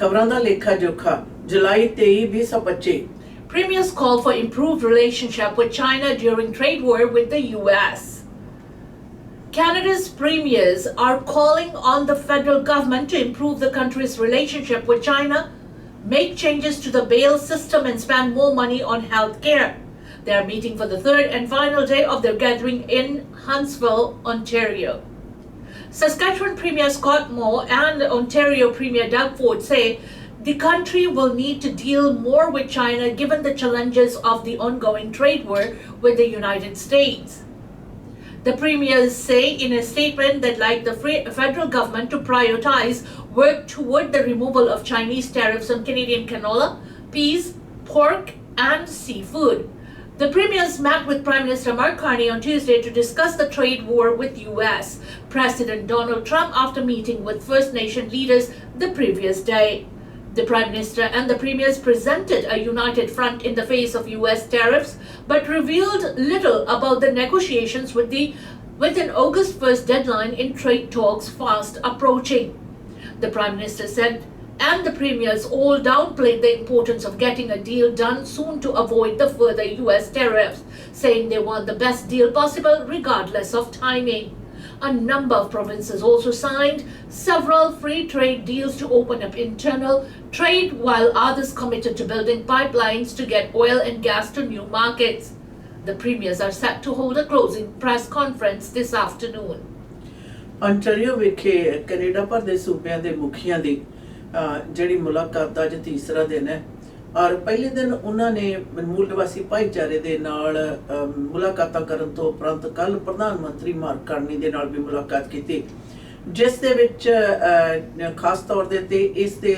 Khabran Da Lekha Jokha July23 Premiers call for improved relationship with China during trade war with the US. Canada's premiers are calling on the federal government to improve the country's relationship with China, make changes to the bail system and spend more money on health care. They are meeting for the third and final day of their gathering in Huntsville, Ontario. Saskatchewan Premier Scott Moore and Ontario Premier Doug Ford say the country will need to deal more with China given the challenges of the ongoing trade war with the United States. The premiers say in a statement that like the federal government to prioritize work toward the removal of Chinese tariffs on Canadian canola, peas, pork and seafood. The premiers met with Prime Minister Mark Carney on Tuesday to discuss the trade war with US President Donald Trump after meeting with First Nation leaders the previous day. The Prime Minister and the premiers presented a united front in the face of US tariffs, but revealed little about the negotiations with an August 1st deadline in trade talks fast approaching. The Prime Minister said, and the premiers all downplayed the importance of getting a deal done soon to avoid the further US tariffs, saying they want the best deal possible regardless of timing. A number of provinces also signed several free trade deals to open up internal trade, while others committed to building pipelines to get oil and gas to new markets. The premiers are set to hold a closing press conference this afternoon. Ontario ਵਿਖੇ Canada ਭਰ ਦੇ ਸੂਬਿਆਂ ਦੇ ਮੁਖੀਆਂ ਦੀ ਜਿਹੜੀ ਮੁਲਾਕਾਤ ਦਾ ਅੱਜ ਤੀਸਰਾ ਦਿਨ ਹੈ ਔਰ ਪਹਿਲੇ ਦਿਨ ਉਹਨਾਂ ਨੇ ਮੂਲ ਨਿਵਾਸੀ ਭਾਈਚਾਰੇ ਦੇ ਨਾਲ ਮੁਲਾਕਾਤਾਂ ਕਰਨ ਤੋਂ ਉਪਰੰਤ ਕੱਲ ਪ੍ਰਧਾਨ ਮੰਤਰੀ ਮਾਰਕ ਕਾਰਨੀ ਦੇ ਨਾਲ ਵੀ ਮੁਲਾਕਾਤ ਕੀਤੀ ਜਿਸ ਦੇ ਵਿੱਚ ਖਾਸ ਤੌਰ ਤੇ ਇਸ ਦੇ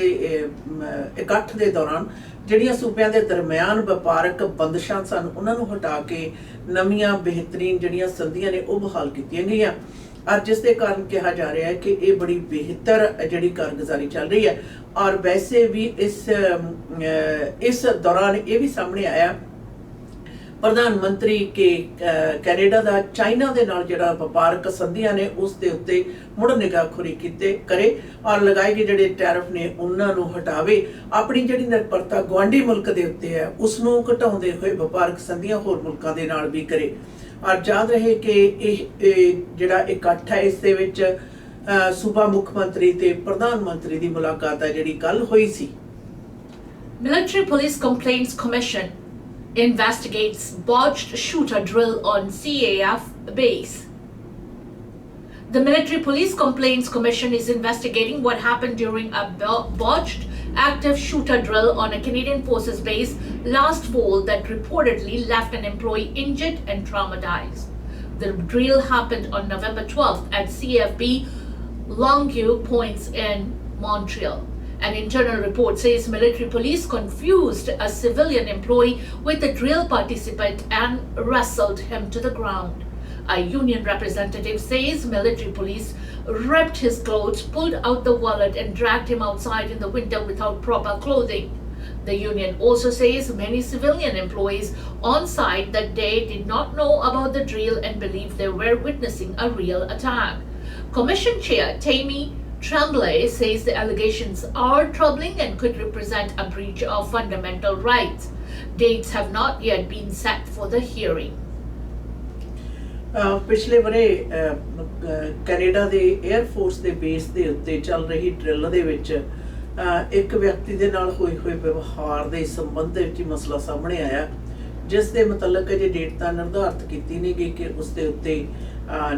ਇਕੱਠ ਦੇ ਦੌਰਾਨ ਜਿਹੜੀਆਂ ਸੂਬਿਆਂ ਦੇ ਦਰਮਿਆਨ ਵਪਾਰਕ ਬੰਦਸ਼ਾਂ ਸਨ ਉਹਨਾਂ ਨੂੰ ਹਟਾ ਕੇ ਨਵੀਆਂ ਬਿਹਤਰੀਨ ਜਿਹੜੀਆਂ ਸੰਧੀਆਂ ਨੇ ਉਹ ਬਹਾਲ ਕੀਤੀਆਂ ਗਈਆਂ और जिसके कारण कहा जा रहा है कि ये बड़ी बेहतर जी कारगुजारी चल रही है और वैसे भी इस दौरान ये भी सामने आया प्रधानमंत्री के कैनेडा का चाइना के नाल जिहड़ा वपारक संधियां ने उस दे उत्ते मुड़ निगाहखोरी करे और लगाए गए जिहड़े टैरिफ ने उन्हां नूं हटावे अपनी जिहड़ी निर्भरता गुआंढी मुल्क दे उत्ते है उसनूं घटाउंदे होए वपारक संधियां होर मुल्कां दे नाल भी करे और याद रहे कि जिहड़ा इकट्ठ है इस दे विच सूबा मुख्यमंत्री ते प्रधानमंत्री दी मुलाकात है जिहड़ी कल होई सी. Military Police Complaints Commission investigates botched shooter drill on CAF base. The Military Police Complaints Commission is investigating what happened during a botched active shooter drill on a Canadian Forces base last fall that reportedly left an employee injured and traumatized. The drill happened on November 12th at CFB Longueuil Points in Montreal. An internal report says military police confused a civilian employee with a drill participant and wrestled him to the ground. A union representative says military police ripped his clothes, pulled out the wallet and dragged him outside in the winter without proper clothing. The union also says many civilian employees on site that day did not know about the drill and believed they were witnessing a real attack. Commission Chair Tammy Tremblay says the allegations are troubling and could represent a breach of fundamental rights. Dates have not yet been set for the hearing. पिछले बरे Canada दे air force दे base दे उत्ते चल रही drill दे विच एक व्यक्ति दे नाल होए होए व्यवहार दे संबंध दे विच मसला सामने आया जिस दे मुतलक अजे डेट तां निर्धारित कीती नहीं गई कि उस दे उत्ते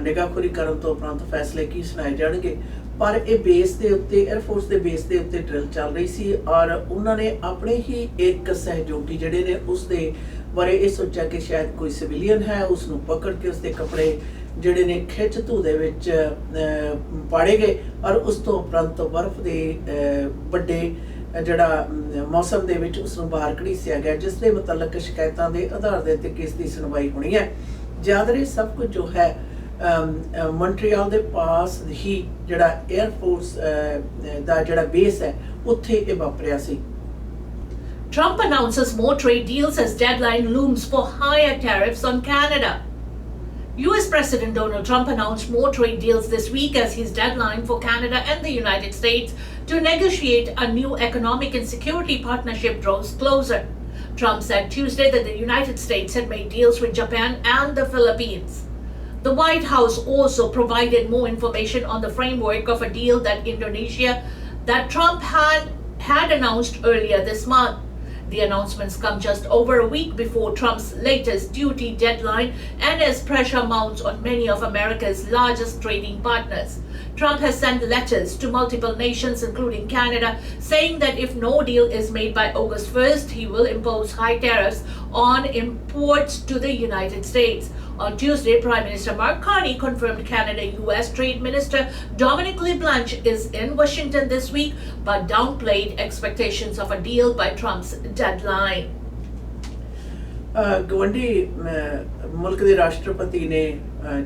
निगाहखोरी करन तो उपरंत फैसले की सुनाए जाणगे पर ये बेस दे उत्ते एयर फोर्स दे बेस दे उत्ते ड्रिल चल रही सी और उन्हां ने अपने ही एक सहयोगी जिहड़े ने उस दे बारे ये सोचा कि शायद कोई सिविलियन है उसनूं पकड़ के उसके कपड़े जिहड़े ने खिच धू दे विच पाड़े गए और उस तो उपरंत बर्फ दे वड्डे जिहड़ा मौसम दे विच उसनूं बाहर घड़ीसिया गया जिस दे मुतलक शिकायतां दे आधार दे उत्ते केस दी सुनवाई होनी है. याद रहे सब कुछ जो है मॉन्ट्रियल दे पास ही जिहड़ा एयर फोर्स दा जिहड़ा बेस है उत्थे ये वापरिया सी. Trump announces more trade deals as deadline looms for higher tariffs on Canada. US President Donald Trump announced more trade deals this week as his deadline for Canada and the United States to negotiate a new economic and security partnership draws closer. Trump said Tuesday that the United States had made deals with Japan and the Philippines. The White House also provided more information on the framework of a deal that Trump had announced earlier this month. The announcements come just over a week before Trump's latest duty deadline and as pressure mounts on many of America's largest trading partners. Trump has sent letters to multiple nations, including Canada, saying that if no deal is made by August 1st, he will impose high tariffs on imports to the United States. On Tuesday, Prime Minister Mark Carney confirmed Canada-US Trade Minister Dominic LeBlanc is in Washington this week, but downplayed expectations of a deal by Trump's deadline. ਗਵੰਡੀ ਮੁਲਕ ਦੇ ਰਾਸ਼ਟਰਪਤੀ ਨੇ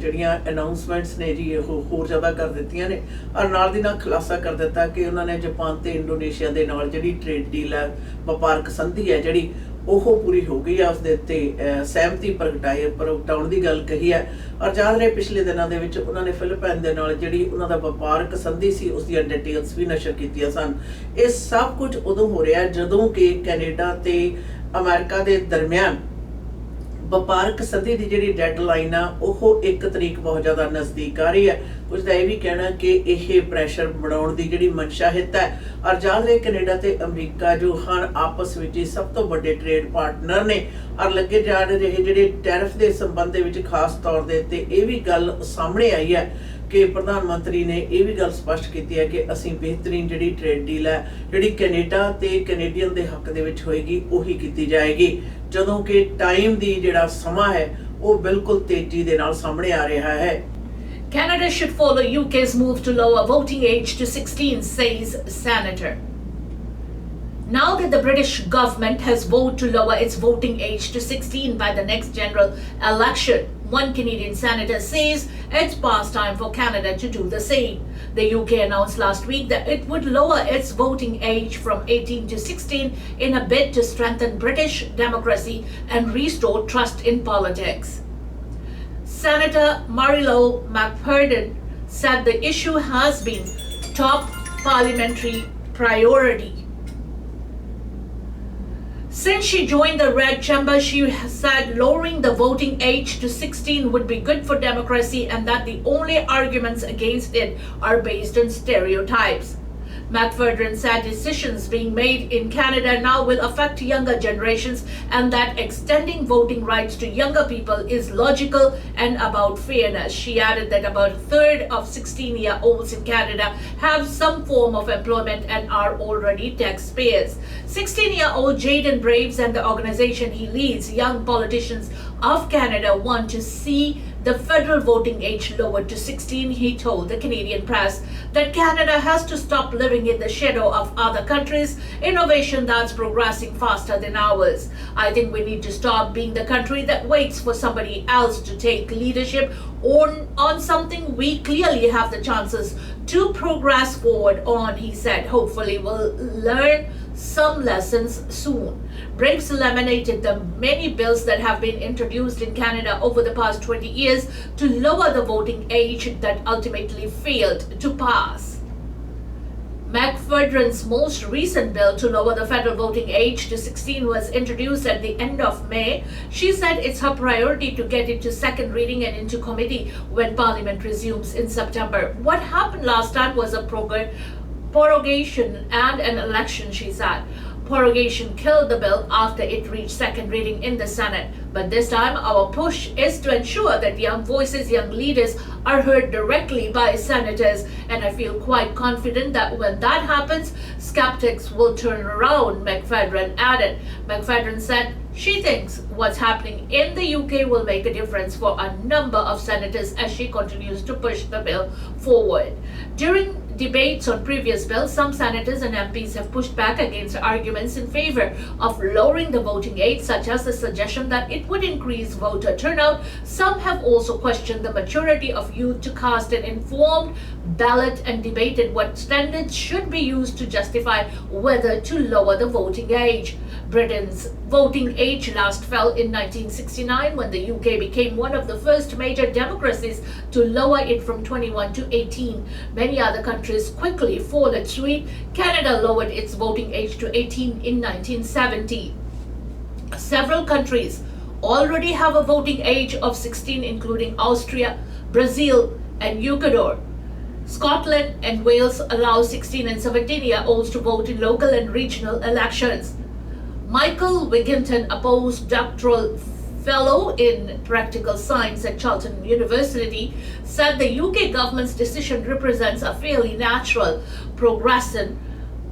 ਜਿਹੜੀਆਂ announcements ਨੇ ਜੀ ਉਹ ਹੋਰ ਜ਼ਿਆਦਾ ਕਰ ਦਿੱਤੀਆਂ ਨੇ ਔਰ ਨਾਲ ਦੀ ਨਾਲ ਖੁਲਾਸਾ ਕਰ ਦਿੱਤਾ ਕਿ ਉਹਨਾਂ ਨੇ ਜਾਪਾਨ ਤੇ ਇੰਡੋਨੇਸ਼ੀਆ ਦੇ ਨਾਲ ਜਿਹੜੀ ਟ੍ਰੇਡ ਡੀਲ ਹੈ ਵਪਾਰਕ ਸੰਧੀ ਹੈ ਜਿਹੜੀ ਉਹ ਪੂਰੀ ਹੋ ਗਈ ਹੈ ਉਸਦੇ ਉੱਤੇ ਸਹਿਮਤੀ ਪ੍ਰਗਟਾਉਣ ਦੀ ਗੱਲ ਕਹੀ ਹੈ ਔਰ ਯਾਦ ਰਹੇ ਪਿਛਲੇ ਦਿਨਾਂ ਦੇ ਵਿੱਚ ਉਹਨਾਂ ਨੇ ਫਿਲੀਪਾਈਨ ਦੇ ਨਾਲ ਜਿਹੜੀ ਉਹਨਾਂ ਦਾ ਵਪਾਰਕ ਸੰਧੀ ਸੀ ਉਸ ਦੀਆਂ ਡਿਟੇਲਸ ਵੀ ਨਸ਼ਰ ਕੀਤੀਆਂ ਸਨ। ਇਹ ਸਭ ਕੁਝ ਉਦੋਂ ਹੋ ਰਿਹਾ ਜਦੋਂ ਕਿ ਕੈਨੇਡਾ ਤੇ ਅਮਰੀਕਾ ਦੇ ਦਰਮਿਆਨ ਵਪਾਰਕ ਸੰਧੀ ਦੀ ਜਿਹੜੀ ਡੈਡਲਾਈਨ ਆ ਉਹ 1 ਤਰੀਕ ਬਹੁਤ ਜ਼ਿਆਦਾ ਨਜ਼ਦੀਕ ਆ ਰਹੀ ਹੈ। ਕੁਝ ਦਾ ਇਹ ਵੀ ਕਹਿਣਾ ਕਿ ਇਹ ਪ੍ਰੈਸ਼ਰ ਬਣਾਉਣ ਦੀ ਜਿਹੜੀ ਮਨਸ਼ਾ ਹਿੱਤ ਹੈ ਔਰ ਯਾਦ ਰਹੇ ਕੈਨੇਡਾ ਤੇ ਅਮਰੀਕਾ ਜੋ ਹਨ ਆਪਸ ਵਿੱਚ ਹੀ ਸਭ ਤੋਂ ਵੱਡੇ ਟ੍ਰੇਡ ਪਾਰਟਨਰ ਨੇ ਔਰ ਲੱਗੇ ਜਾ ਰਹੇ ਜਿਹੜੇ ਟੈਰਿਫ ਦੇ ਸੰਬੰਧ ਦੇ ਵਿੱਚ ਖਾਸ ਤੌਰ ਦੇ ਉੱਤੇ ਇਹ ਵੀ ਗੱਲ ਸਾਹਮਣੇ ਆਈ ਹੈ ਕਿ ਪ੍ਰਧਾਨ ਮੰਤਰੀ ਨੇ ਇਹ ਵੀ ਗੱਲ ਸਪਸ਼ਟ ਕੀਤੀ ਹੈ ਕਿ ਅਸੀਂ ਬਿਹਤਰੀਨ ਜਿਹੜੀ ਟ੍ਰੇਡ ਡੀਲ ਹੈ ਜਿਹੜੀ ਕੈਨੇਡਾ ਤੇ ਕੈਨੇਡੀਅਨ ਦੇ ਹੱਕ ਦੇ ਵਿੱਚ ਹੋਏਗੀ ਉਹੀ ਕੀਤੀ ਜਾਏਗੀ ਜਦੋਂ ਕਿ ਟਾਈਮ ਦੀ ਜਿਹੜਾ ਸਮਾਂ ਹੈ ਉਹ ਬਿਲਕੁਲ ਤੇਜ਼ੀ ਦੇ ਨਾਲ ਸਾਹਮਣੇ ਆ ਰਿਹਾ ਹੈ। Canada should follow UK's move to lower voting age to 16, says Senator. Now that the British government has voted to lower its voting age to 16 by the next general election, one Canadian senator says it's past time for Canada to do the same. The UK announced last week that it would lower its voting age from 18 to 16 in a bid to strengthen British democracy and restore trust in politics. Senator Marilou McFadden said the issue has been top parliamentary priority. Since she joined the Red Chamber, she said lowering the voting age to 16 would be good for democracy and that the only arguments against it are based on stereotypes. McFadden said decisions being made in Canada now will affect younger generations and that extending voting rights to younger people is logical and about fairness. She added that about a third of 16-year-olds in Canada have some form of employment and are already taxpayers. 16-year-old Jaden Braves and the organization he leads, Young Politicians of Canada, want to see the federal voting age lowered to 16. He told the Canadian press that Canada has to stop living in the shadow of other countries' innovation that's progressing faster than ours. I think we need to stop being the country that waits for somebody else to take leadership on something we clearly have the chances to progress forward on, he said. Hopefully we'll learn some lessons soon. Braves eliminated the many bills that have been introduced in Canada over the past 20 years to lower the voting age that ultimately failed to pass. McFadden's most recent bill to lower the federal voting age to 16 was introduced at the end of May. She said it's her priority to get it to second reading and into committee when Parliament resumes in September. What happened last time was a prorogation and an election, she said. Prorogation killed the bill after it reached second reading in the Senate. But this time, our push is to ensure that young voices, young leaders are heard directly by senators. And I feel quite confident that when that happens, skeptics will turn around, McFadden added. McFadden said she thinks what's happening in the UK will make a difference for a number of senators as she continues to push the bill forward. During debates on previous bills, some senators and MPs have pushed back against arguments in favor of lowering the voting age, such as the suggestion that it would increase voter turnout. Some have also questioned the maturity of youth to cast an informed ballot and debated what standards should be used to justify whether to lower the voting age. Britain's voting age last fell in 1969 when the UK became one of the first major democracies to lower it from 21 to 18. Many other countries quickly followed suit. Canada lowered its voting age to 18 in 1970. Several countries already have a voting age of 16, including Austria, Brazil, and Ecuador. Scotland and Wales allow 16 and 17-year-olds to vote in local and regional elections. Michael Wigginton, a postdoctoral fellow in practical science at Charlton University, said the UK government's decision represents a fairly natural progression,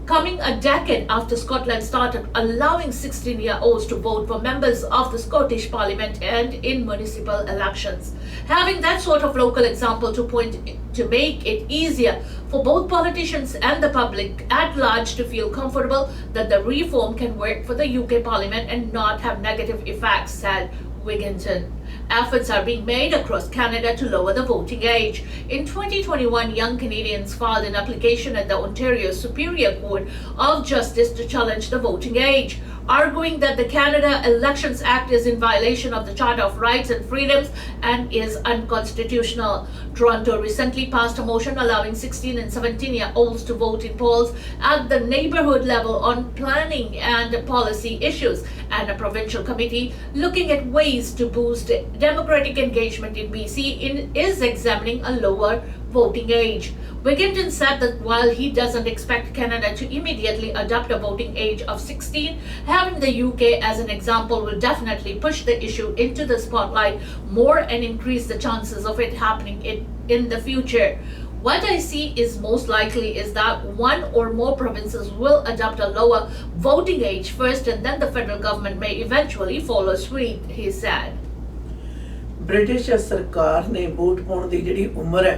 coming a decade after Scotland started allowing 16-year-olds to vote for members of the Scottish Parliament and in municipal elections. Having that sort of local example to point to make it easier for both politicians and the public at large to feel comfortable that the reform can work for the UK Parliament and not have negative effects, said Wigginton. Efforts are being made across Canada to lower the voting age. In 2021, young Canadians filed an application at the Ontario Superior Court of Justice to challenge the voting age, arguing that the Canada Elections Act is in violation of the Charter of Rights and Freedoms and is unconstitutional. Toronto recently passed a motion allowing 16 and 17-year-olds to vote in polls at the neighborhood level on planning and policy issues, and a provincial committee looking at ways to boost democratic engagement in BC is examining a lower voting age. Wigginton said that while he doesn't expect Canada to immediately adopt a voting age of 16, having the UK as an example will definitely push the issue into the spotlight more and increase the chances of it happening in the future. What I see is most likely is that one or more provinces will adopt a lower voting age first, and then the federal government may eventually follow suit, he said. British सरकार ने vote पाउण दी जिहड़ी उम्र है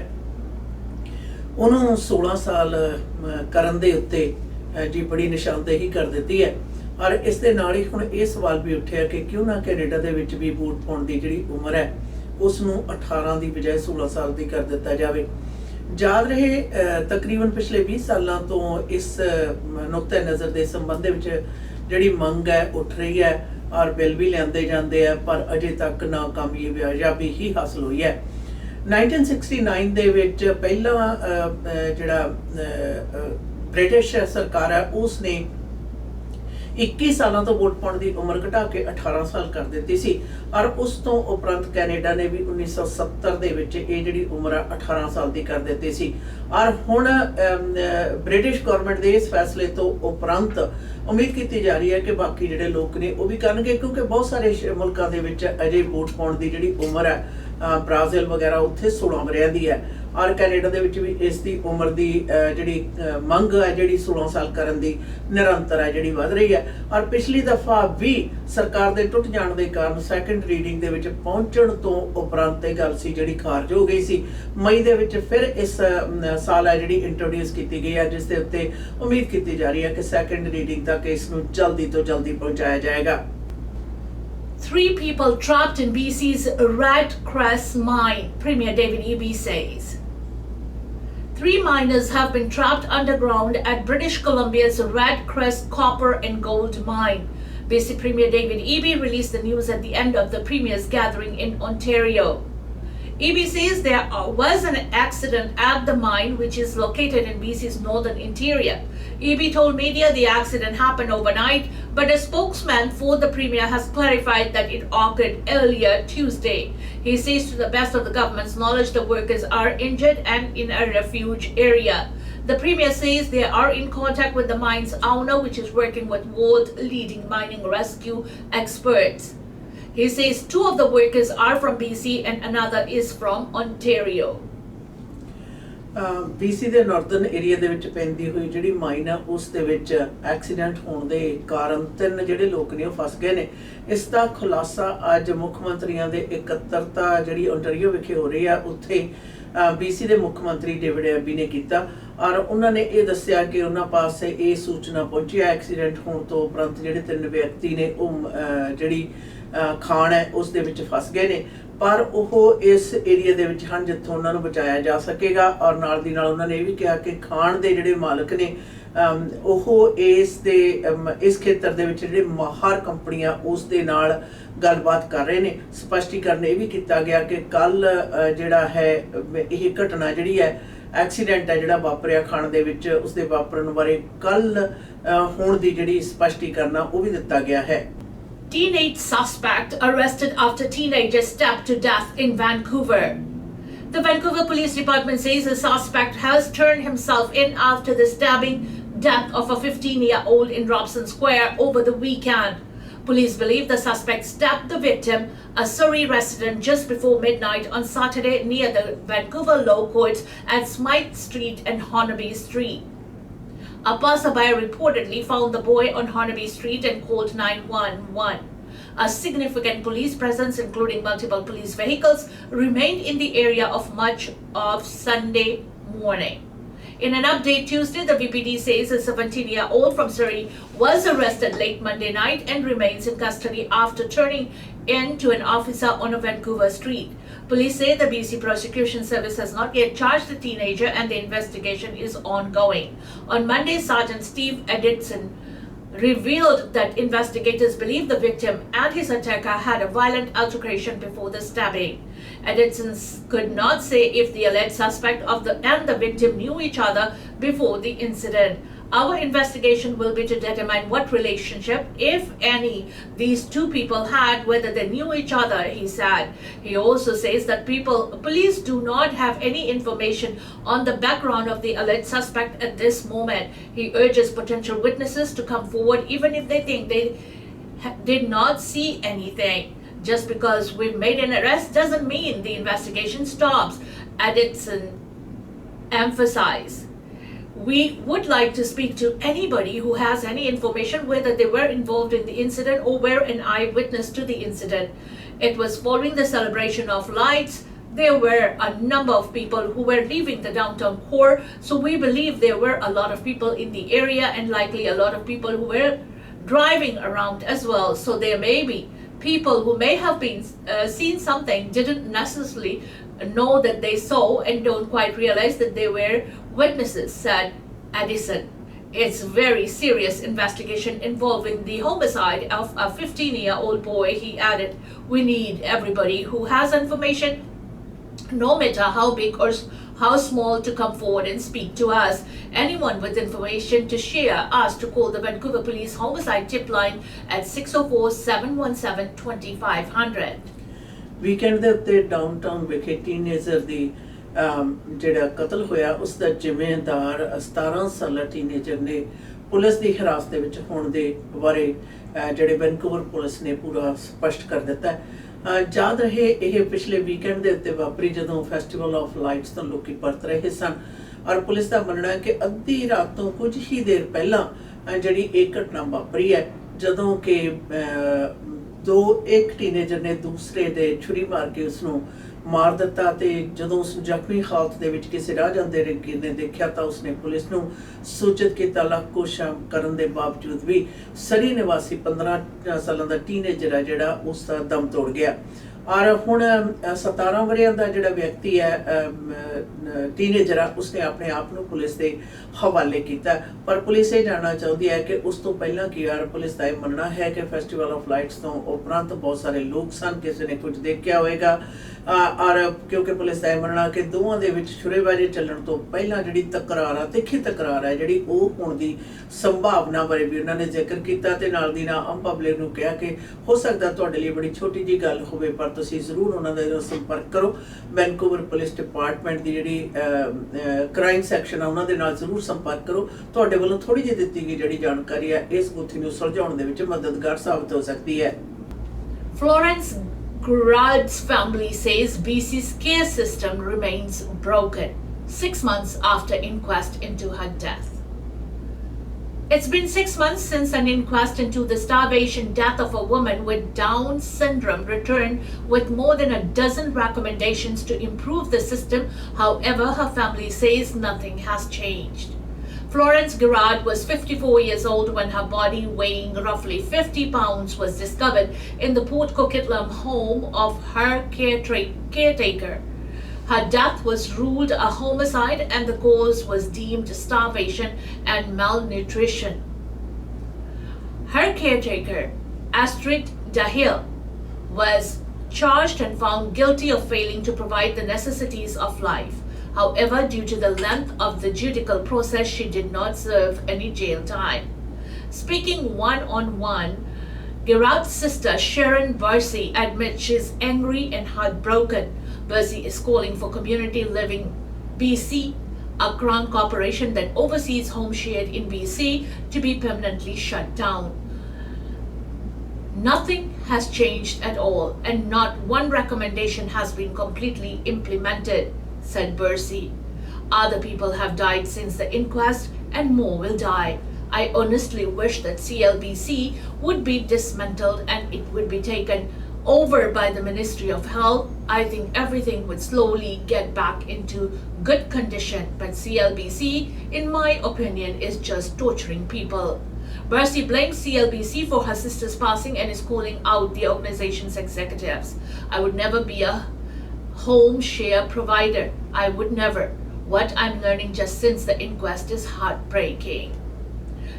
ਉਹਨੂੰ 16 ਸਾਲ ਕਰਨ ਦੇ ਉੱਤੇ ਜੀ ਬੜੀ ਨਿਸ਼ਾਨਦੇਹੀ ਕਰ ਦਿੱਤੀ ਹੈ। ਔਰ ਇਸ ਦੇ ਨਾਲ ਹੀ ਹੁਣ ਇਹ ਸਵਾਲ ਵੀ ਉੱਠਿਆ ਕਿ ਕਿਉਂ ਨਾ ਕੈਨੇਡਾ ਦੇ ਵਿੱਚ ਵੀ ਵੋਟ ਪਾਉਣ ਦੀ ਜਿਹੜੀ ਉਮਰ ਹੈ ਉਸ ਨੂੰ 18 ਦੀ ਬਜਾਏ 16 ਸਾਲ ਦੀ ਕਰ ਦਿੱਤਾ ਜਾਵੇ। ਯਾਦ ਰਹੇ ਤਕਰੀਬਨ ਪਿਛਲੇ 20 ਸਾਲਾਂ ਤੋਂ ਇਸ ਨੁਕਤੇ ਨਜ਼ਰ ਦੇ ਸੰਬੰਧ ਦੇ ਵਿੱਚ ਜਿਹੜੀ ਮੰਗ ਹੈ ਉੱਠ ਰਹੀ ਹੈ ਔਰ ਬਿੱਲ ਵੀ ਲਿਆਂਦੇ ਜਾਂਦੇ ਆ, ਪਰ ਅਜੇ ਤੱਕ ਨਾਕਾਮਯਾਬੀ ਹੀ ਹਾਸਲ ਹੋਈ ਹੈ। 1969 ਦੇ ਵਿੱਚ ਪਹਿਲਾ ਜਿਹੜਾ ਬ੍ਰਿਟਿਸ਼ ਸਰਕਾਰ ਹੈ ਉਸ ਨੇ 21 ਸਾਲਾਂ ਤੋਂ ਵੋਟ ਪਾਉਣ ਦੀ ਉਮਰ ਘਟਾ ਕੇ 18 ਸਾਲ ਕਰ ਦਿੱਤੀ ਸੀ, ਔਰ ਉਸ ਤੋਂ ਉਪਰੰਤ ਕੈਨੇਡਾ ਨੇ ਵੀ 1970 ਦੇ ਵਿੱਚ ਇਹ ਜਿਹੜੀ ਉਮਰ ਆ 18 ਸਾਲ ਦੀ ਕਰ ਦਿੱਤੀ ਸੀ। ਔਰ ਹੁਣ ਬ੍ਰਿਟਿਸ਼ ਗਵਰਨਮੈਂਟ ਦੇ ਇਸ ਫੈਸਲੇ ਤੋਂ ਉਪਰੰਤ ਉਮੀਦ ਕੀਤੀ ਜਾ ਰਹੀ ਹੈ ਕਿ ਬਾਕੀ ਜਿਹੜੇ ਲੋਕ ਨੇ ਉਹ ਵੀ ਕਰਨਗੇ, ਕਿਉਂਕਿ ਬਹੁਤ ਸਾਰੇ ਮੁਲਕਾਂ ਦੇ ਵਿੱਚ ਅਜੇ ਵੋਟ ਪਾਉਣ ਦੀ ਜਿਹੜੀ ਉਮਰ ਹੈ ਬ੍ਰਾਜ਼ੀਲ ਵਗੈਰਾ ਉੱਥੇ 16 ਵਰਿਆਂ ਦੀ ਹੈ, ਔਰ ਕੈਨੇਡਾ ਦੇ ਵਿੱਚ ਵੀ ਇਸ ਦੀ ਉਮਰ ਦੀ ਜਿਹੜੀ ਮੰਗ ਹੈ ਜਿਹੜੀ 16 ਸਾਲ ਕਰਨ ਦੀ ਨਿਰੰਤਰ ਹੈ ਜਿਹੜੀ ਵੱਧ ਰਹੀ ਹੈ। ਔਰ ਪਿਛਲੀ ਦਫਾ ਵੀ ਸਰਕਾਰ ਦੇ ਟੁੱਟ ਜਾਣ ਦੇ ਕਾਰਨ ਸੈਕੰਡ ਰੀਡਿੰਗ ਦੇ ਵਿੱਚ ਪਹੁੰਚਣ ਤੋਂ ਉਪਰੰਤ ਇਹ ਗੱਲ ਸੀ ਜਿਹੜੀ ਖਾਰਜ ਹੋ ਗਈ ਸੀ। ਮਈ ਦੇ ਵਿੱਚ ਫਿਰ ਇਸ ਸਾਲ ਹੈ ਜਿਹੜੀ ਇੰਟਰੋਡਿਊਸ ਕੀਤੀ ਗਈ ਹੈ, ਜਿਸ ਦੇ ਉੱਤੇ ਉਮੀਦ ਕੀਤੀ ਜਾ ਰਹੀ ਹੈ ਕਿ ਸੈਕੰਡ ਰੀਡਿੰਗ ਤੱਕ ਇਸ ਨੂੰ ਜਲਦੀ ਤੋਂ ਜਲਦੀ ਪਹੁੰਚਾਇਆ ਜਾਏਗਾ। 3 people trapped in BC's Red Crest mine, Premier David Eby says. 3 miners have been trapped underground at British Columbia's Red Crest copper and gold mine. BC Premier David Eby released the news at the end of the Premier's gathering in Ontario. Eby says there was an accident at the mine, which is located in BC's northern interior. Eby told media the accident happened overnight, but a spokesman for the Premier has clarified that it occurred earlier Tuesday. He says to the best of the government's knowledge, the workers are injured and in a refuge area. The Premier says they are in contact with the mine's owner, which is working with world-leading mining rescue experts. He says 2 of the workers are from BC and another is from Ontario. BC ਦੇ northern area ਦੇ ਵਿੱਚ ਪੈਂਦੀ ਹੋਈ ਜਿਹੜੀ ਮਾਈਨ ਆ ਉਸ ਦੇ ਵਿੱਚ ਐਕਸੀਡੈਂਟ ਹੋਣ ਦੇ ਕਾਰਨ 3 ਜਿਹੜੇ ਲੋਕ ਨੇ ਉਹ ਫਸ ਗਏ ਨੇ। ਇਸ ਦਾ ਖੁਲਾਸਾ ਅੱਜ ਮੁੱਖ ਮੰਤਰੀਆਂ ਦੇ ਇਕੱਤਰਤਾ ਜਿਹੜੀ ਓਨਟਾਰੀਓ ਵਿਖੇ ਹੋ ਰਹੀ ਆ ਉੱਥੇ BC ਦੇ ਮੁੱਖ ਮੰਤਰੀ ਡੇਵਿਡ ਐਬੀ ਨੇ ਕੀਤਾ, ਔਰ ਉਹਨਾਂ ਨੇ ਇਹ ਦੱਸਿਆ ਕਿ ਉਹਨਾਂ ਪਾਸੇ ਇਹ ਸੂਚਨਾ ਪਹੁੰਚੀ ਐਕਸੀਡੈਂਟ ਹੋਣ ਤੋਂ ਉਪਰੰਤ ਜਿਹੜੇ 3 ਵਿਅਕਤੀ ਨੇ ਉਹ ਜਿਹੜੀ ਖਾਣ ਹੈ ਉਸ ਦੇ ਵਿੱਚ ਫਸ ਗਏ ਨੇ। ਪਰ ਉਹ ਇਸ ਏਰੀਆ ਦੇ ਵਿੱਚ ਹਨ ਜਿੱਥੋਂ ਉਹਨਾਂ ਨੂੰ ਬਚਾਇਆ ਜਾ ਸਕੇਗਾ। ਔਰ ਨਾਲ ਦੀ ਨਾਲ ਉਹਨਾਂ ਨੇ ਇਹ ਵੀ ਕਿਹਾ ਕਿ ਖਾਣ ਦੇ ਜਿਹੜੇ ਮਾਲਕ ਨੇ ਉਹ ਇਸ ਖੇਤਰ ਦੇ ਵਿੱਚ ਜਿਹੜੇ ਮਾਹਰ ਕੰਪਨੀਆਂ ਉਸ ਦੇ ਨਾਲ ਗੱਲਬਾਤ ਕਰ ਰਹੇ ਨੇ। ਸਪਸ਼ਟੀਕਰਨ ਇਹ ਵੀ ਕੀਤਾ ਗਿਆ ਕਿ ਕੱਲ ਜਿਹੜਾ ਹੈ ਇਹ ਘਟਨਾ ਜਿਹੜੀ ਹੈ ਐਕਸੀਡੈਂਟ ਹੈ ਜਿਹੜਾ ਵਾਪਰਿਆ ਖਾਣ ਦੇ ਵਿੱਚ ਉਸਦੇ ਵਾਪਰਨ ਬਾਰੇ ਕੱਲ ਹੋਣ ਦੀ ਜਿਹੜੀ ਸਪਸ਼ਟੀਕਰਨ ਆ ਉਹ ਵੀ ਦਿੱਤਾ ਗਿਆ ਹੈ। Teenage suspect arrested after teenager stabbed to death in Vancouver. The Vancouver Police Department says the suspect has turned himself in after the stabbing death of a 15-year-old in Robson Square over the weekend. Police believe the suspect stabbed the victim, a Surrey resident, just before midnight on Saturday near the Vancouver Law Courts at Smythe Street and Hornaby Street. A passerby reportedly found the boy on Hornaby Street and called 911. A significant police presence, including multiple police vehicles, remained in the area of much of Sunday morning. In an update Tuesday, the VPD says a 17-year-old from Surrey was arrested late Monday night and remains in custody after turning in to an officer on a Vancouver street. Police say the BC Prosecution Service has not yet charged the teenager and the investigation is ongoing. On Monday, Sergeant Steve Edison revealed that investigators believe the victim and his attacker had a violent altercation before the stabbing. Edison could not say if the alleged suspect and the victim knew each other before the incident. Our investigation will be to determine what relationship, if any, these two people had, whether they knew each other, he said. He also says that police do not have any information on the background of the alleged suspect at this moment. He urges potential witnesses to come forward even if they think they did not see anything. Just because we've made an arrest doesn't mean the investigation stops, Edison emphasized. We would like to speak to anybody who has any information whether they were involved in the incident or were an eyewitness to the incident. It was following the celebration of lights. There were a number of people who were leaving the downtown core, so we believe there were a lot of people in the area and likely a lot of people who were driving around as well. So there may be people who may have been seen something, didn't necessarily know that they saw and don't quite realize that they were witnesses, said Edison. It's a very serious investigation involving the homicide of a 15-year-old boy, he added. We need everybody who has information, no matter how big or how small, to come forward and speak to us. Anyone with information to share, asked to call the Vancouver Police Homicide Tip Line at 604-717-2500. Weekend ਦੇ ਉੱਤੇ downtown ਵਿਖੇ teenager ਦੀ ਜਿਹੜਾ ਕਤਲ ਹੋਇਆ ਉਸ ਦਾ ਜ਼ਿੰਮੇਦਾਰ 17 ਸਾਲਾ teenager ਨੇ police ਦੀ ਹਿਰਾਸਤ ਦੇ ਵਿੱਚ ਹੋਣ ਦੇ ਬਾਰੇ ਜਿਹੜੇ ਵੈਨਕੂਵਰ ਪੁਲਿਸ ਨੇ ਪੂਰਾ ਸਪਸ਼ਟ ਕਰ ਦਿੱਤਾ ਹੈ। ਯਾਦ ਰਹੇ ਇਹ ਪਿਛਲੇ ਵੀਕਐਂਡ ਦੇ ਉੱਤੇ ਵਾਪਰੀ ਜਦੋਂ ਫੈਸਟੀਵਲ ਆਫ ਲਾਈਟਸ ਤੋਂ ਲੋਕੀ ਪਰਤ ਰਹੇ ਸਨ ਔਰ ਪੁਲਿਸ ਦਾ ਮੰਨਣਾ ਹੈ ਕਿ ਅੱਧੀ ਰਾਤ ਤੋਂ ਕੁਝ ਹੀ ਦੇਰ ਪਹਿਲਾਂ ਜਿਹੜੀ ਇਹ ਘਟਨਾ ਵਾਪਰੀ ਹੈ ਜਦੋਂ ਕਿ ਇੱਕ ਟੀਨੇਜਰ ਨੇ ਦੂਸਰੇ ਦੇ ਛੁਰੀ ਮਾਰ ਕੇ ਉਸਨੂੰ ਮਾਰ ਦਿੱਤਾ ਤੇ ਜਦੋਂ ਉਸ ਜ਼ਖਮੀ ਹਾਲਤ ਦੇ ਵਿੱਚ ਕਿਸੇ ਰਾਹ ਜਾਂਦੇ ਨੇ ਦੇਖਿਆ ਤਾਂ ਉਸਨੇ ਪੁਲਿਸ ਨੂੰ ਸੂਚਿਤ ਕੀਤਾ। ਲੱਖ ਕੋਸ਼ਿਸ਼ਾਂ ਕਰਨ ਦੇ ਬਾਵਜੂਦ ਵੀ ਸਰੀ ਨਿਵਾਸੀ 15 ਸਾਲਾਂ ਦਾ ਟੀਨੇਜਰ ਹੈ ਜਿਹੜਾ ਉਸ ਦਾ ਦਮ ਤੋੜ ਗਿਆ ਔਰ ਹੁਣ 17 ਵਰ੍ਹਿਆਂ ਦਾ ਜਿਹੜਾ ਵਿਅਕਤੀ ਹੈ ਟੀਨੇਜਰ ਆ ਉਸਨੇ ਆਪਣੇ ਆਪ ਨੂੰ ਪੁਲਿਸ ਦੇ ਹਵਾਲੇ ਕੀਤਾ। ਪਰ ਪੁਲਿਸ ਇਹ ਜਾਣਨਾ ਚਾਹੁੰਦੀ ਹੈ ਕਿ ਉਸ ਤੋਂ ਪਹਿਲਾਂ ਕੀ ਯਾਰ ਪੁਲਿਸ ਦਾ ਇਹ ਮੰਨਣਾ ਹੈ ਕਿ ਫੈਸਟੀਵਲ ਆਫ ਲਾਈਟਸ ਤੋਂ ਉਪਰੰਤ ਬਹੁਤ ਸਾਰੇ ਲੋਕ ਸਨ, ਕਿਸੇ ਨੇ ਕੁਝ ਦੇਖਿਆ ਹੋਵੇਗਾ ਔਰ ਕਿਉਂਕਿ ਪੁਲਿਸ ਦਾ ਇਹ ਮੰਨਣਾ ਕਿ ਦੋਵਾਂ ਦੇ ਵਿੱਚ ਛੁਰੇਬਾਜ਼ੀ ਚੱਲਣ ਤੋਂ ਪਹਿਲਾਂ ਜਿਹੜੀ ਤਕਰਾਰ ਆ ਤਿੱਖੀ ਤਕਰਾਰ ਹੈ ਜਿਹੜੀ ਉਹ ਹੋਣ ਦੀ ਸੰਭਾਵਨਾ ਬਾਰੇ ਵੀ ਉਹਨਾਂ ਨੇ ਜ਼ਿਕਰ ਕੀਤਾ ਤੇ ਨਾਲ ਦੀ ਨਾਲ ਆਮ ਪਬਲਿਕ ਨੂੰ ਕਿਹਾ ਕਿ ਹੋ ਸਕਦਾ ਤੁਹਾਡੇ ਲਈ ਬੜੀ ਛੋਟੀ ਜਿਹੀ ਗੱਲ ਹੋਵੇ ਪਰ ਤੁਸੀਂ ਜ਼ਰੂਰ ਉਹਨਾਂ ਦਾ ਸੰਪਰਕ ਕਰੋ। ਵੈਨਕੂਵਰ ਪੁਲਿਸ ਡਿਪਾਰਟਮੈਂਟ ਦੀ ਜਿਹੜੀ ਕ੍ਰਾਈਮ ਸੈਕਸ਼ਨ ਆ ਉਹਨਾਂ ਦੇ ਨਾਲ ਜ਼ਰੂਰ ਸੰਪਰਕ ਕਰੋ। ਤੁਹਾਡੇ ਵੱਲੋਂ ਥੋੜੀ ਜਿਹੀ ਦਿੱਤੀ ਗਈ ਜਿਹੜੀ ਜਾਣਕਾਰੀ ਹੈ ਇਸ ਗੁੱਥੀ ਨੂੰ ਸੁਲਝਾਉਣ ਦੇ ਵਿੱਚ ਮਦਦਗਾਰ ਸਾਬਤ ਹੋ ਸਕਦੀ ਹੈ। Florence Grad's family says BC's care system remains broken 6 months after inquest into her death. It's been 6 months since an inquest into the starvation death of a woman with Down syndrome returned with more than a dozen recommendations to improve the system. However, her family says nothing has changed. Florence Girard was 54 years old when her body, weighing roughly 50 pounds, was discovered in the Port Coquitlam home of her caretaker. Her death was ruled a homicide and the cause was deemed starvation and malnutrition. Her caretaker, Astrid Dahill, was charged and found guilty of failing to provide the necessities of life. However, due to the length of the judicial process, she did not serve any jail time. Speaking one-on-one, Girard's sister Sharon Bursey admits she's angry and heartbroken. Bursey is calling for Community Living BC, a Crown corporation that oversees home shared in BC, to be permanently shut down. Nothing has changed at all, and not one recommendation has been completely implemented, said Bursey. Other people have died since the inquest, and more will die. I honestly wish that CLBC would be dismantled and it would be taken over by the Ministry of Health. I think everything would slowly get back into good condition, but CLBC, in my opinion, is just torturing people. Bursey blames CLBC for her sister's passing and is calling out the organization's executives. I would never be a home share provider. I would never. What I'm learning just since the inquest is heartbreaking.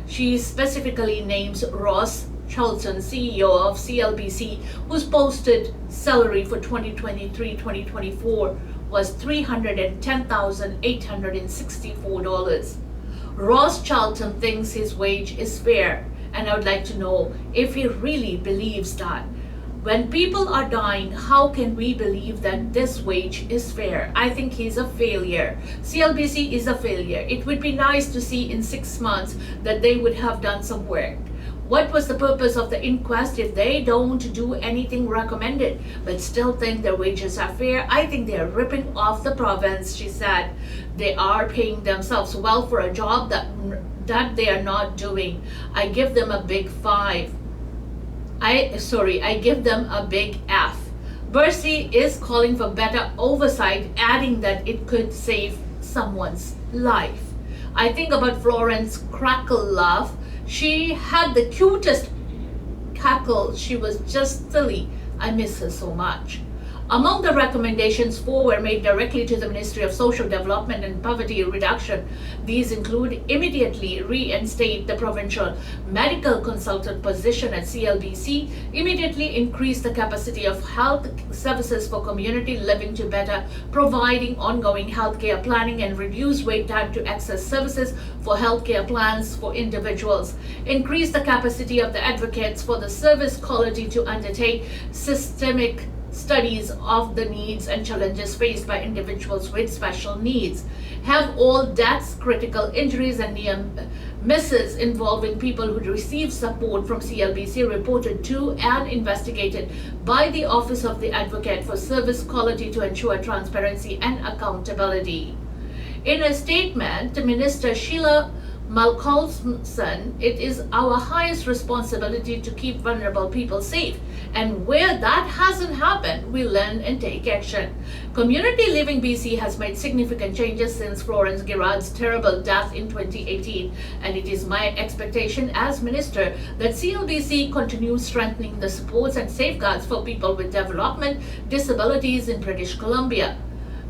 She specifically names Ross Charlton, CEO of CLBC, whose posted salary for 2023-2024 was $310,864. Ross Charlton thinks his wage is fair, and I would like to know if he really believes that. When people are dying, how can we believe that this wage is fair? I think he's a failure. CLBC is a failure. It would be nice to see in 6 months that they would have done some work. What was the purpose of the inquest if they don't do anything recommended but still think their wages are fair? I think they are ripping off the province, she said. They are paying themselves well for a job that they are not doing. I give them a big 5. I give them a big F. Bursey is calling for better oversight, adding that it could save someone's life. I think about Florence Crackle Love. She had the cutest cackle. She was just silly. I miss her so much. Among the recommendations, 4 were made directly to the Ministry of Social Development and Poverty Reduction. These include immediately reinstate the provincial medical consultant position at CLBC, immediately increase the capacity of health services for community living to better providing ongoing healthcare planning and reduce wait time to access services for healthcare plans for individuals, increase the capacity of the advocates for the service quality to undertake systemic studies of the needs and challenges faced by individuals with special needs, have all deaths, critical injuries and near misses involving people who receive support from CLBC reported to and investigated by the Office of the Advocate for Service Quality to ensure transparency and accountability. In a statement, Minister Sheila Malcolmson, it is our highest responsibility to keep vulnerable people safe, and where that hasn't happened, we learn and take action. Community Living BC has made significant changes since Florence Girard's terrible death in 2018, and it is my expectation as Minister that CLBC continues strengthening the supports and safeguards for people with development disabilities in British Columbia.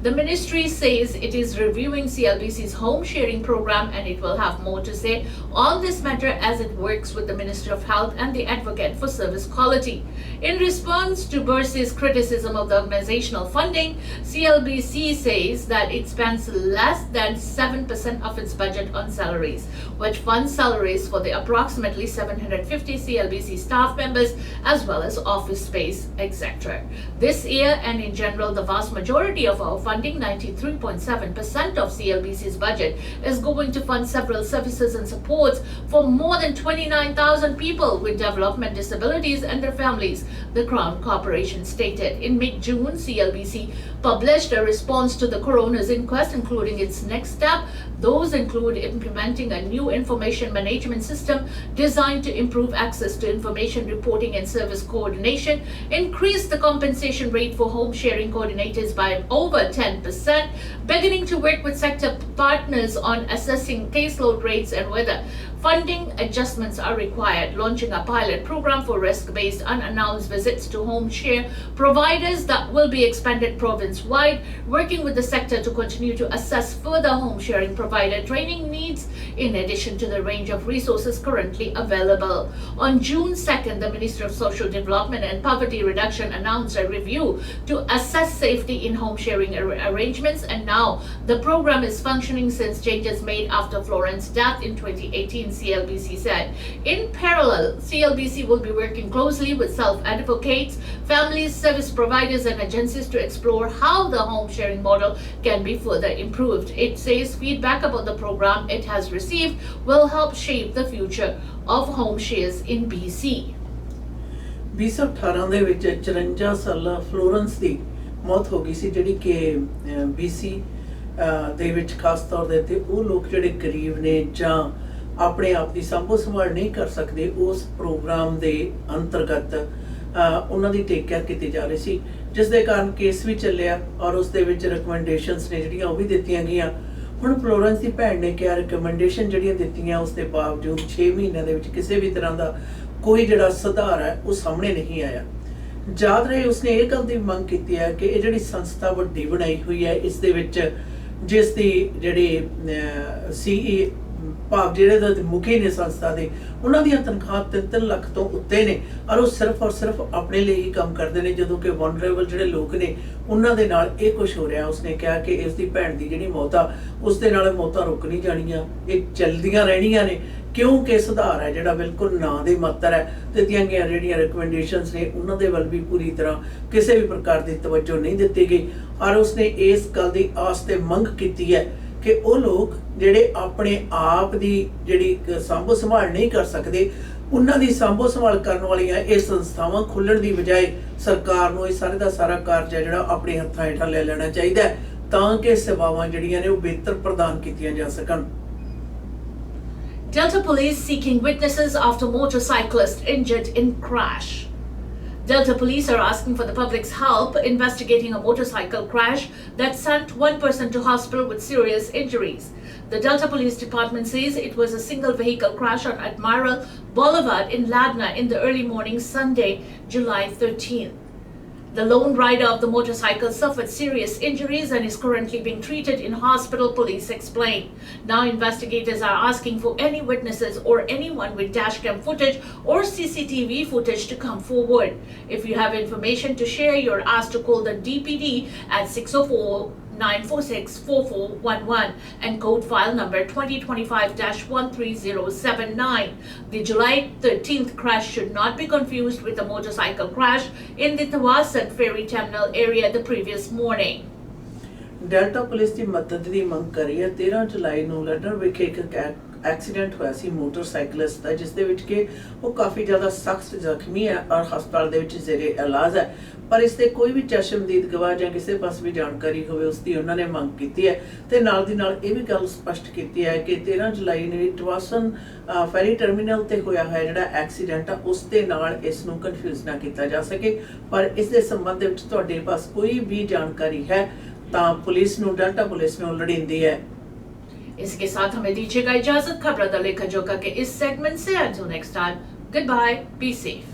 The ministry says it is reviewing CLBC's home sharing program, and it will have more to say on this matter as it works with the Ministry of Health and the Advocate for Service Quality. In response to Bursey's criticism of the organizational funding, CLBC says that it spends less than 7% of its budget on salaries, which funds salaries for the approximately 750 CLBC staff members as well as office space, etc. This year and in general, the vast majority of our funding, 93.7% of CLBC's budget, is going to fund several services and supports for more than 29,000 people with development disabilities and their families, the Crown Corporation stated. In mid-June, CLBC published a response to the coroner's inquest, including its next step. Those include implementing a new information management system designed to improve access to information reporting and service coordination, increase the compensation rate for home sharing coordinators by over 10%, beginning to work with sector partners on assessing caseload rates and whether funding adjustments are required, launching a pilot program for risk-based unannounced visits to home share providers that will be expanded province-wide, working with the sector to continue to assess further home sharing provider training needs in addition to the range of resources currently available. On June 2nd, the Ministry of Social Development and Poverty Reduction announced a review to assess safety in home sharing arrangements, and now the program is functioning since changes made after Florence' death in 2018, CLBC said. In parallel, CLBC will be working closely with self-advocates, families, service providers and agencies to explore how the home sharing model can be further improved. It says feedback about the program it has received will help shape the future of home shares in BC. 2018 ਦੇ ਵਿੱਚ 54 ਸਾਲਾ Florence ਦੀ ਮੌਤ ਹੋ ਗਈ ਸੀ, ਜਿਹੜੀ ਕਿ BC ਦੇ ਵਿੱਚ ਖਾਸ ਤੌਰ ਦੇ ਉੱਤੇ ਉਹ ਲੋਕ ਜਿਹੜੇ ਗਰੀਬ ਨੇ ਜਾਂ ਆਪਣੇ ਆਪ ਦੀ ਸੰਭੋ ਸੰਭਾਲ ਨਹੀਂ ਕਰ ਸਕਦੇ, ਉਸ ਪ੍ਰੋਗਰਾਮ ਦੇ ਅੰਤਰਗਤ ਉਹਨਾਂ ਦੀ ਟੇਕ ਕੇਅਰ ਕੀਤੀ ਜਾ ਰਹੀ ਸੀ, ਜਿਸ ਦੇ ਕਾਰਨ ਕੇਸ ਵੀ ਚੱਲਿਆ ਔਰ ਉਸ ਦੇ ਵਿੱਚ ਰਿਕਮੈਂਡੇਸ਼ਨਸ ਨੇ ਜਿਹੜੀਆਂ ਉਹ ਵੀ ਦਿੱਤੀਆਂ ਗਈਆਂ। ਹੁਣ ਫਲੋਰੈਂਸ ਦੀ ਭੈਣ ਨੇ ਕਿਹਾ ਰਿਕਮੈਂਡੇਸ਼ਨ ਜਿਹੜੀਆਂ ਦਿੱਤੀਆਂ ਉਸ ਦੇ ਬਾਵਜੂਦ 6 ਮਹੀਨਿਆਂ ਦੇ ਵਿੱਚ ਕਿਸੇ ਵੀ ਤਰ੍ਹਾਂ ਦਾ ਕੋਈ ਜਿਹੜਾ ਸੁਧਾਰ ਹੈ ਉਹ ਸਾਹਮਣੇ ਨਹੀਂ ਆਇਆ। ਯਾਦ ਰਹੇ ਉਸਨੇ ਇਹ ਗੱਲ ਦੀ ਮੰਗ ਕੀਤੀ ਹੈ ਕਿ ਇਹ ਜਿਹੜੀ ਸੰਸਥਾ ਵੱਡੀ ਬਣਾਈ ਹੋਈ ਹੈ, ਇਸ ਦੇ ਵਿੱਚ ਜਿਸ ਦੀ ਜਿਹੜੀ ਸੀਈ ਭਾਵ ਜਿਹੜੇ ਮੁਖੀ ਨੇ ਸੰਸਥਾ ਦੇ, ਉਹਨਾਂ ਦੀਆਂ ਤਨਖਾਹਾਂ 3 ਲੱਖ ਤੋਂ ਉੱਤੇ ਨੇ ਔਰ ਉਹ ਸਿਰਫ ਔਰ ਸਿਰਫ ਆਪਣੇ ਲਈ ਹੀ ਕੰਮ ਕਰਦੇ ਨੇ, ਜਦੋਂ ਕਿ ਵਨਰੇਬਲ ਜਿਹੜੇ ਲੋਕ ਨੇ ਉਹਨਾਂ ਦੇ ਨਾਲ ਇਹ ਕੁਝ ਹੋ ਰਿਹਾ। ਉਸਨੇ ਕਿਹਾ ਕਿ ਇਸ ਦੀ ਭੈਣ ਦੀ ਜਿਹੜੀ ਮੌਤ ਆ ਉਸ ਦੇ ਨਾਲ ਮੌਤਾਂ ਰੁਕ ਨਹੀਂ ਜਾਣੀਆਂ, ਇਹ ਚੱਲਦੀਆਂ ਰਹਿਣੀਆਂ ਨੇ, ਕਿਉਂਕਿ ਸੁਧਾਰ ਹੈ ਜਿਹੜਾ ਬਿਲਕੁਲ ਨਾ ਦੇ ਮਾਤਰ ਹੈ। ਦਿੱਤੀਆਂ ਗਈਆਂ ਜਿਹੜੀਆਂ ਰਿਕਮੈਂਡੇਸ਼ਨਸ ਨੇ ਉਹਨਾਂ ਦੇ ਵੱਲ ਵੀ ਪੂਰੀ ਤਰ੍ਹਾਂ ਕਿਸੇ ਵੀ ਪ੍ਰਕਾਰ ਦੀ ਤਵੱਜੋ ਨਹੀਂ ਦਿੱਤੀ ਗਈ ਔਰ ਉਸਨੇ ਇਸ ਗੱਲ ਦੀ ਆਸ ਤੇ ਮੰਗ ਕੀਤੀ ਹੈ ਕਿ ਉਹ ਲੋਕ ਜਿਹੜੇ ਆਪਣੇ ਆਪ ਦੀ ਜਿਹੜੀ ਸਾਂਭੋ ਸੰਭਾਲ ਨਹੀਂ ਕਰ ਸਕਦੇ, ਉਹਨਾਂ ਦੀ ਸਾਂਭੋ ਸੰਭਾਲ ਕਰਨ ਵਾਲੀਆਂ ਇਹ ਸੰਸਥਾਵਾਂ ਖੁੱਲਣ ਦੀ ਬਜਾਏ ਸਰਕਾਰ ਨੂੰ ਇਹ ਸਾਰੇ ਦਾ ਸਾਰਾ ਕਾਰਜ ਹੈ ਜਿਹੜਾ ਆਪਣੇ ਹੱਥਾਂ ਹੇਠਾਂ ਲੈ ਲੈਣਾ ਚਾਹੀਦਾ ਹੈ, ਤਾਂ ਕਿ ਸੇਵਾਵਾਂ ਜਿਹੜੀਆਂ ਨੇ ਉਹ ਬਿਹਤਰ ਪ੍ਰਦਾਨ ਕੀਤੀਆਂ ਜਾ ਸਕਣ। Delta police seeking witnesses after motorcyclist injured in crash. Delta police are asking for the public's help investigating a motorcycle crash that sent one person to hospital with serious injuries. The Delta Police Department says it was a single vehicle crash on Admiral Boulevard in Ladna in the early morning Sunday, July 13th. The lone rider of the motorcycle suffered serious injuries and is currently being treated in hospital, police explained. Now investigators are asking for any witnesses or anyone with dashcam footage or CCTV footage to come forward. If you have information to share, you're asked to call the DPD at 604-946-4411 and code file number 2025-13079. The July 13th crash should not be confused with the motorcycle crash in the Tawasan Ferry Terminal area the previous morning. Delta police ਦੀ ਮਦਦ ਦੀ ਮੰਗ ਕਰ ਰਹੀ ਹੈ। 13 ਜੁਲਾਈ ਨੂੰ London ਵਿਖੇ ਇੱਕ accident ਹੋਇਆ ਸੀ ਮੋਟਰਸਾਈਕਲਿਸਟ ਦਾ, ਜਿਸ ਦੇ ਵਿੱਚ ਕਿ ਉਹ ਕਾਫੀ ਜ਼ਿਆਦਾ ਸਖਤ ਜ਼ਖਮੀ ਹੈ ਔਰ ਹਸਪਤਾਲ ਦੇ ਵਿੱਚ ਜ਼ੇਰੇ ਇਲਾਜ ਹੈ, ਪਰ ਇਸ ਦੇ ਕੋਈ ਵੀ ਚਸ਼ਮਦੀਦ ਗਵਾਹ ਜਾਂ ਕਿਸੇ ਪਾਸ ਵੀ ਜਾਣਕਾਰੀ ਹੋਵੇ ਉਸ ਦੀ ਉਹਨਾਂ ਨੇ ਮੰਗ ਕੀਤੀ ਹੈ। ਤੇ ਨਾਲ ਦੀ ਨਾਲ ਇਹ ਵੀ ਗੱਲ ਸਪਸ਼ਟ ਕੀਤੀ ਹੈ ਕਿ 13 ਜੁਲਾਈ ਨੂੰ ਟਵਾਸਨ ਫੈਰੀ ਟਰਮੀਨਲ ਤੇ ਹੋਇਆ ਹੈ ਜਿਹੜਾ ਐਕਸੀਡੈਂਟ ਆ, ਉਸ ਦੇ ਨਾਲ ਇਸ ਨੂੰ ਕਨਫਿਊਜ਼ ਨਾ ਕੀਤਾ ਜਾ ਸਕੇ। ਪਰ ਇਸ ਦੇ ਸੰਬੰਧ ਵਿੱਚ ਤੁਹਾਡੇ ਪਾਸ ਕੋਈ ਵੀ ਜਾਣਕਾਰੀ ਹੈ ਤਾਂ पुलिस ਨੂੰ डेल्टा पुलिस में लोड़ींदी है। इसके साथ हमें दीजिएगा इजाजत। खबरां दा लेखा जोखा के इस सेगमेंट से until next time, goodbye, be safe।